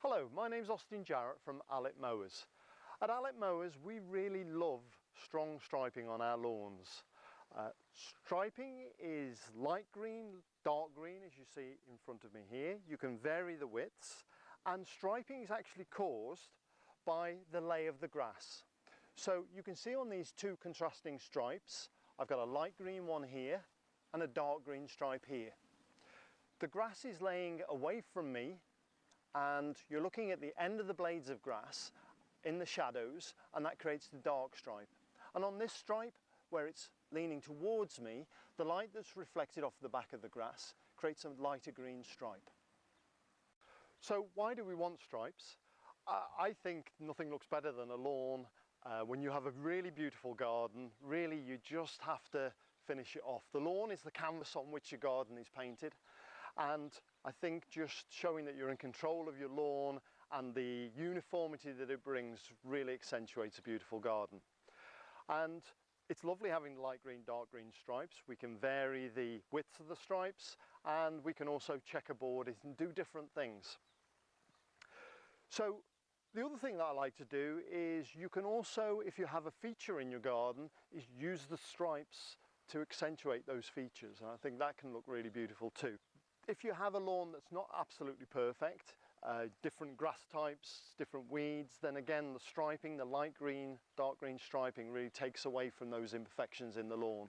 Hello, my name's Austin Jarrett from Mowers. At Mowers we really love strong striping on our lawns. Striping is light green, dark green as you see in front of me here. You can vary the widths, and striping is actually caused by the lay of the grass. So you can see on these two contrasting stripes, I've got a light green one here and a dark green stripe here. The grass is laying away from me, and you're looking at the end of the blades of grass in the shadows, and that creates the dark stripe. And on this stripe, where it's leaning towards me, the light that's reflected off the back of the grass creates a lighter green stripe. So why do we want stripes? I think nothing looks better than a lawn. When you have a really beautiful garden, really you just have to finish it off. The lawn is the canvas on which your garden is painted, and I think just showing that you're in control of your lawn and the uniformity that it brings really accentuates a beautiful garden. And it's lovely having light green, dark green stripes. We can vary the widths of the stripes, and we can also checkerboard it and do different things. So the other thing that I like to do is you can also, if you have a feature in your garden, is use the stripes to accentuate those features. And I think that can look really beautiful too. If you have a lawn that's not absolutely perfect, different grass types, different weeds, then again the striping, the light green, dark green striping really takes away from those imperfections in the lawn.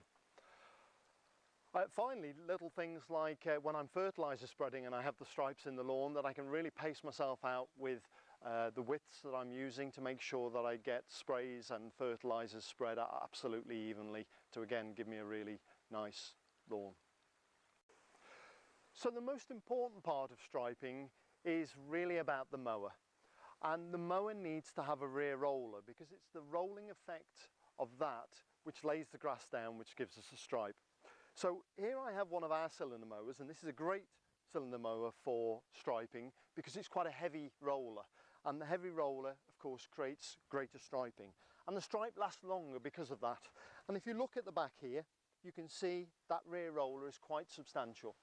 Finally, little things like when I'm fertiliser spreading and I have the stripes in the lawn, that I can really pace myself out with the widths that I'm using to make sure that I get sprays and fertilisers spread absolutely evenly to again give me a really nice lawn. So the most important part of striping is really about the mower, and the mower needs to have a rear roller because it's the rolling effect of that which lays the grass down, which gives us a stripe. So here I have one of our cylinder mowers, and this is a great cylinder mower for striping because it's quite a heavy roller, and the heavy roller of course creates greater striping, and the stripe lasts longer because of that. And if you look at the back here, you can see that rear roller is quite substantial.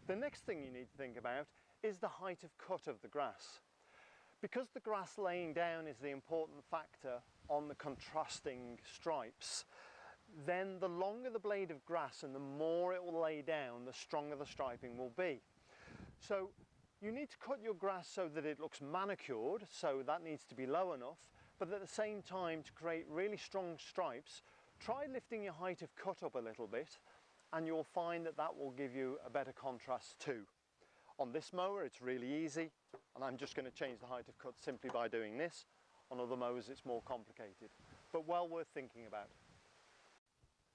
The next thing you need to think about is the height of cut of the grass. Because the grass laying down is the important factor on the contrasting stripes, then the longer the blade of grass and the more it will lay down, the stronger the striping will be. So you need to cut your grass so that it looks manicured, so that needs to be low enough, but at the same time, to create really strong stripes, try lifting your height of cut up a little bit, and you'll find that that will give you a better contrast too. On this mower it's really easy, and I'm just going to change the height of cut simply by doing this. On other mowers it's more complicated, but well worth thinking about.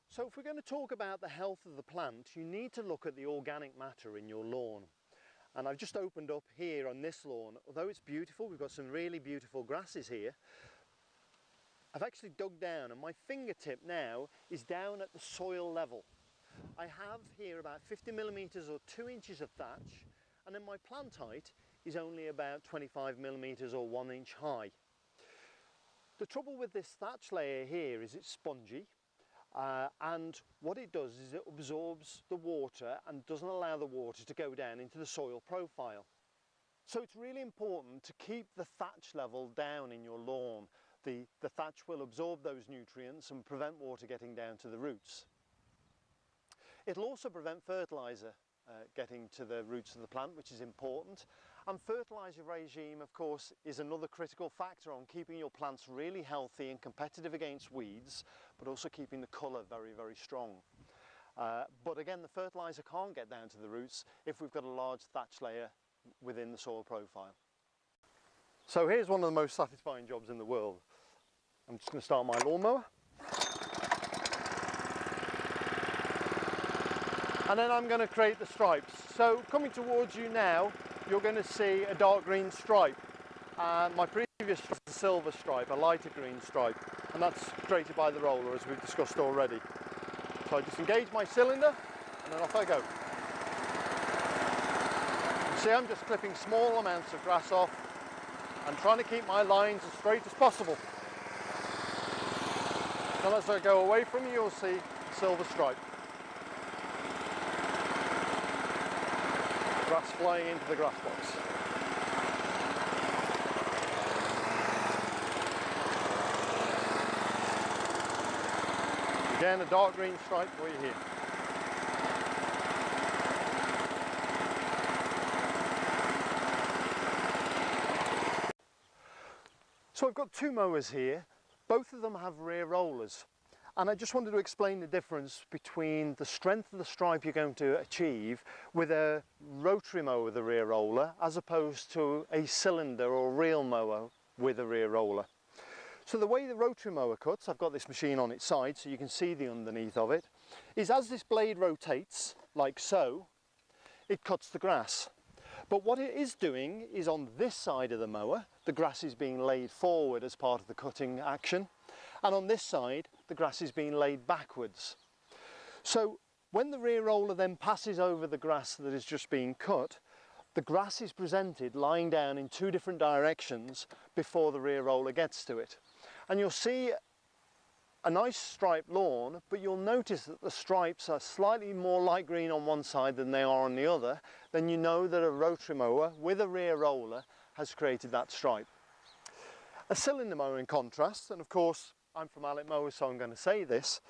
So if we're going to talk about the health of the plant, you need to look at the organic matter in your lawn. And I've just opened up here on this lawn. Although it's beautiful, we've got some really beautiful grasses here, I've actually dug down, and my fingertip now is down at the soil level. I have here about 50 millimetres or 2 inches of thatch, and then my plant height is only about 25 millimetres or 1 inch high. The trouble with this thatch layer here is it's spongy, and what it does is it absorbs the water and doesn't allow the water to go down into the soil profile. So it's really important to keep the thatch level down in your lawn. The thatch will absorb those nutrients and prevent water getting down to the roots. It'll also prevent fertiliser getting to the roots of the plant, which is important. And fertiliser regime, of course, is another critical factor on keeping your plants really healthy and competitive against weeds, but also keeping the colour very, very strong. But again, the fertiliser can't get down to the roots if we've got a large thatch layer within the soil profile. So here's one of the most satisfying jobs in the world. I'm just going to start my lawnmower. And then I'm going to create the stripes. So coming towards you now, you're going to see a dark green stripe. And my previous stripe is a silver stripe, a lighter green stripe. And that's created by the roller, as we've discussed already. So I just engage my cylinder, and then off I go. You see, I'm just clipping small amounts of grass off and trying to keep my lines as straight as possible. And as I go away from you, you'll see the silver stripe. Grass flying into the grass box. Again, a dark green stripe for you here. So I've got two mowers here. Both of them have rear rollers. And I just wanted to explain the difference between the strength of the stripe you're going to achieve with a rotary mower with a rear roller as opposed to a cylinder or reel mower with a rear roller. So the way the rotary mower cuts, I've got this machine on its side so you can see the underneath of it, is as this blade rotates, like so, it cuts the grass. But what it is doing is on this side of the mower, the grass is being laid forward as part of the cutting action. And on this side, the grass is being laid backwards. So when the rear roller then passes over the grass that is just being cut, the grass is presented lying down in two different directions before the rear roller gets to it. And you'll see a nice striped lawn, but you'll notice that the stripes are slightly more light green on one side than they are on the other. Then you know that a rotary mower with a rear roller has created that stripe. A cylinder mower in contrast, and of course I'm from Alec Mowers so I'm going to say this,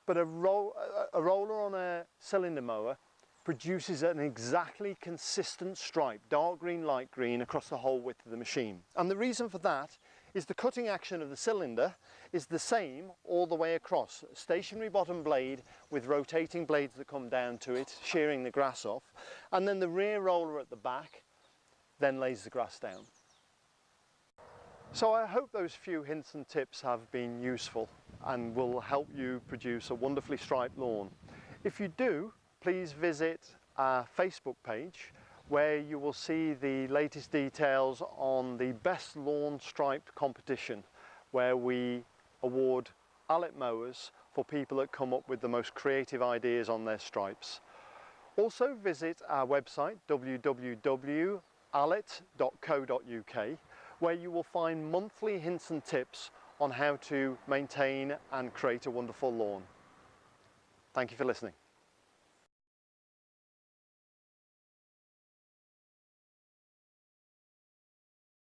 but a roller on a cylinder mower produces an exactly consistent stripe, dark green, light green, across the whole width of the machine. And the reason for that is the cutting action of the cylinder is the same all the way across. A stationary bottom blade with rotating blades that come down to it, shearing the grass off, and then the rear roller at the back then lays the grass down. So I hope those few hints and tips have been useful and will help you produce a wonderfully striped lawn. If you do, please visit our Facebook page where you will see the latest details on the best lawn striped competition, where we award Alec Mowers for people that come up with the most creative ideas on their stripes. Also visit our website www.alet.co.uk, where you will find monthly hints and tips on how to maintain and create a wonderful lawn. Thank you for listening.